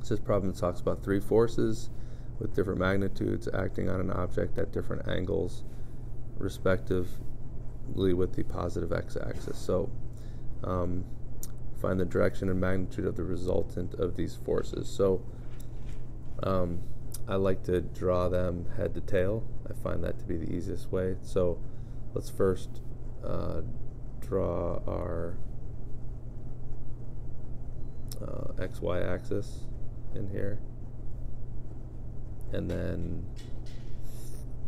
This problem talks about three forces with different magnitudes acting on an object at different angles, respectively, with the positive x-axis. So find the direction and magnitude of the resultant of these forces. So I like to draw them head to tail. I find that to be the easiest way. So let's first draw our XY axis in here, and then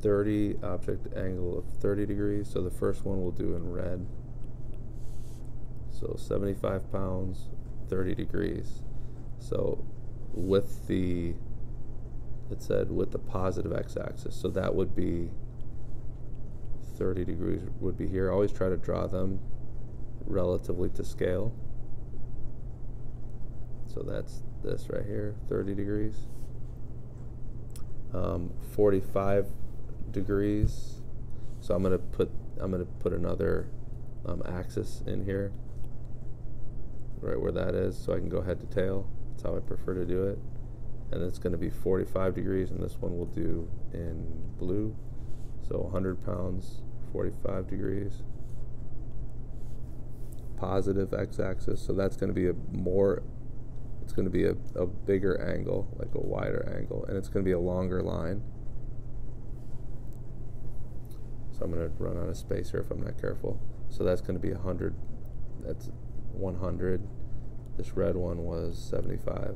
30 object angle of 30 degrees. So the first one we'll do in red. So 75 pounds, 30 degrees. So with the, it said with the positive x-axis, so that would be 30 degrees would be here. Always try to draw them relatively to scale. So that's this right here, 30 degrees. 45 degrees. So I'm gonna put another axis in here, right where that is, so I can go head to tail. That's how I prefer to do it. And it's going to be 45 degrees, and this one we'll do in blue. So 100 pounds, 45 degrees. Positive x-axis, so that's going to be it's going to be a bigger angle, like a wider angle, and it's going to be a longer line. So I'm going to run out of space here if I'm not careful. So that's going to be 100, that's 100. This red one was 75.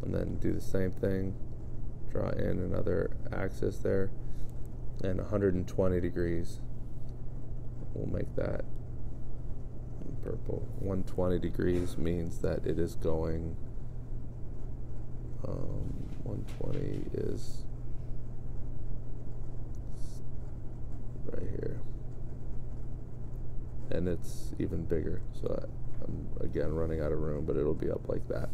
And then do the same thing, draw in another axis there, and 120 degrees. We'll make that purple. 120 degrees means that it is going, 120 is right here. And it's even bigger, so I'm again running out of room, but it'll be up like that.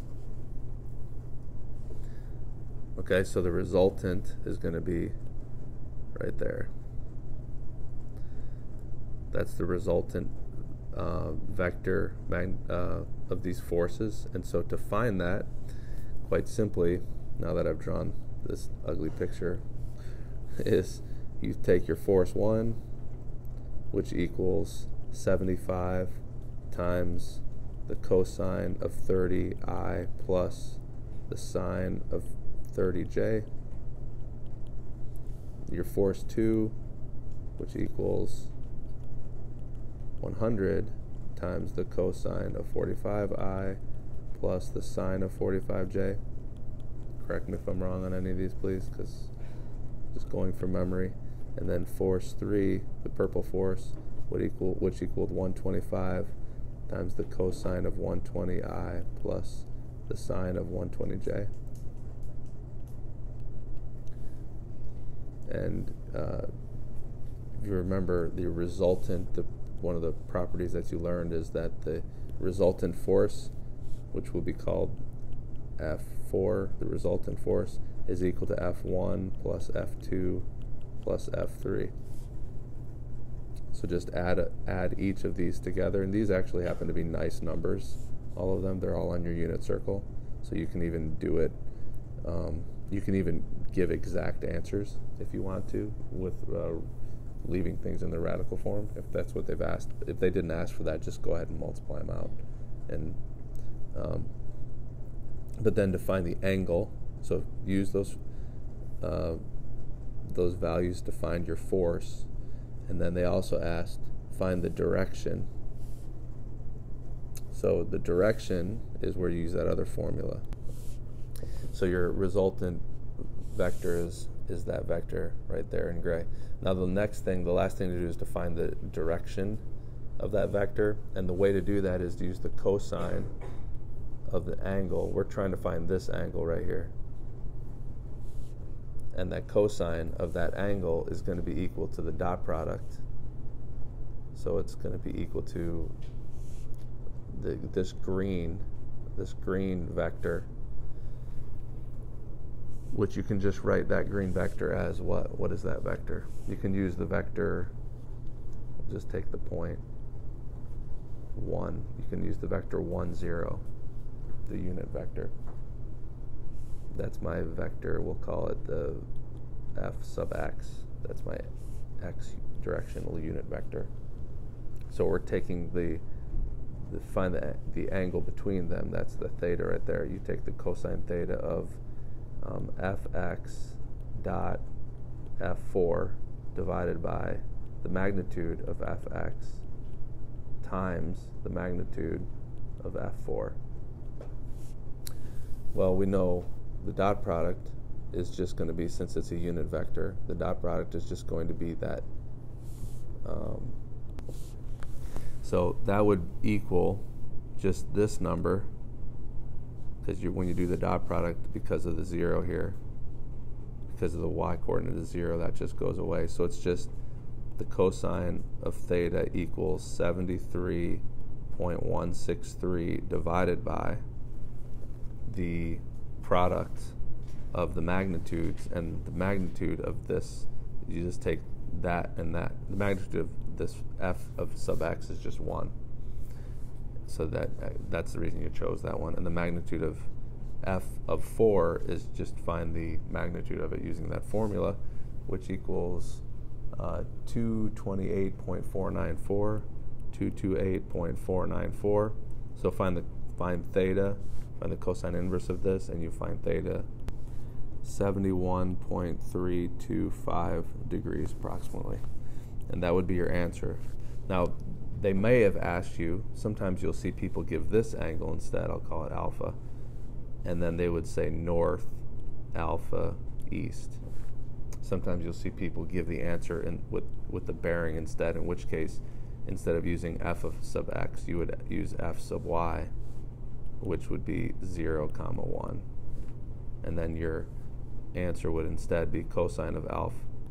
Okay, so the resultant is going to be right there. That's the resultant vector of these forces. And so to find that, quite simply, now that I've drawn this ugly picture, is you take your force 1, which equals 75 times the cosine of 30i plus the sine of 30j. Your force 2, which equals 100 times the cosine of 45i plus the sine of 45j. Correct me if I'm wrong on any of these, please, because just going from memory. And then force 3, the purple force, which equaled 125 times the cosine of 120i plus the sine of 120j. And if you remember, the resultant, one of the properties that you learned is that the resultant force, which will be called F4, the resultant force, is equal to F1 plus F2 plus F3. So just add each of these together, and these actually happen to be nice numbers, all of them. They're all on your unit circle, so you can even do it. You can even give exact answers if you want to, with leaving things in the radical form, if that's what they've asked. If they didn't ask for that, just go ahead and multiply them out. And but then to find the angle, so use those values to find your force. And then they also asked, find the direction. So the direction is where you use that other formula. So your resultant vector is that vector right there in gray. Now the last thing to do is to find the direction of that vector. And the way to do that is to use the cosine of the angle. We're trying to find this angle right here. And that cosine of that angle is going to be equal to the dot product. So it's going to be equal to this green vector, which you can just write that green vector as what? What is that vector? You can use the vector, just take the point 1. You can use the vector 1, 0. the unit vector. That's my vector. We'll call it the f sub x. That's my x directional unit vector. So we're taking find the angle between them. That's the theta right there. You take the cosine theta of fx dot f4 divided by the magnitude of fx times the magnitude of f4. Well, we know the dot product is just going to be, since it's a unit vector, the dot product is just going to be that. So that would equal just this number, because when you do the dot product, because of the 0 here, because of the y coordinate is 0, that just goes away. So it's just the cosine of theta equals 73.163 divided by the product of the magnitudes, and the magnitude of this, you just take that and that. The magnitude of this f of sub x is just 1. So that's the reason you chose that one. And the magnitude of f of 4 is just find the magnitude of it using that formula, which equals 228.494, 228.494. So find theta, find the cosine inverse of this, and you find theta 71.325 degrees approximately. And that would be your answer. Now, they may have asked you, sometimes you'll see people give this angle instead, I'll call it alpha, and then they would say north, alpha, east. Sometimes you'll see people give the answer with the bearing instead, in which case, instead of using f of sub x, you would use f sub y, which would be 0, 1. And then your answer would instead be cosine of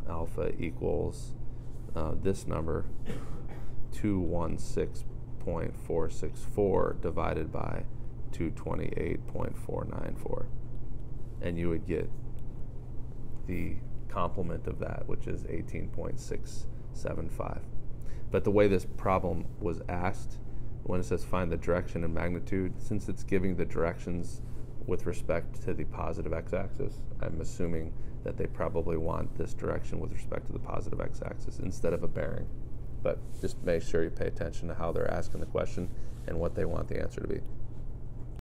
alpha equals this number, 216.464 divided by 228.494. And you would get the complement of that, which is 18.675. But the way this problem was asked, when it says find the direction and magnitude, since it's giving the directions with respect to the positive x-axis, I'm assuming that they probably want this direction with respect to the positive x-axis instead of a bearing. But just make sure you pay attention to how they're asking the question and what they want the answer to be.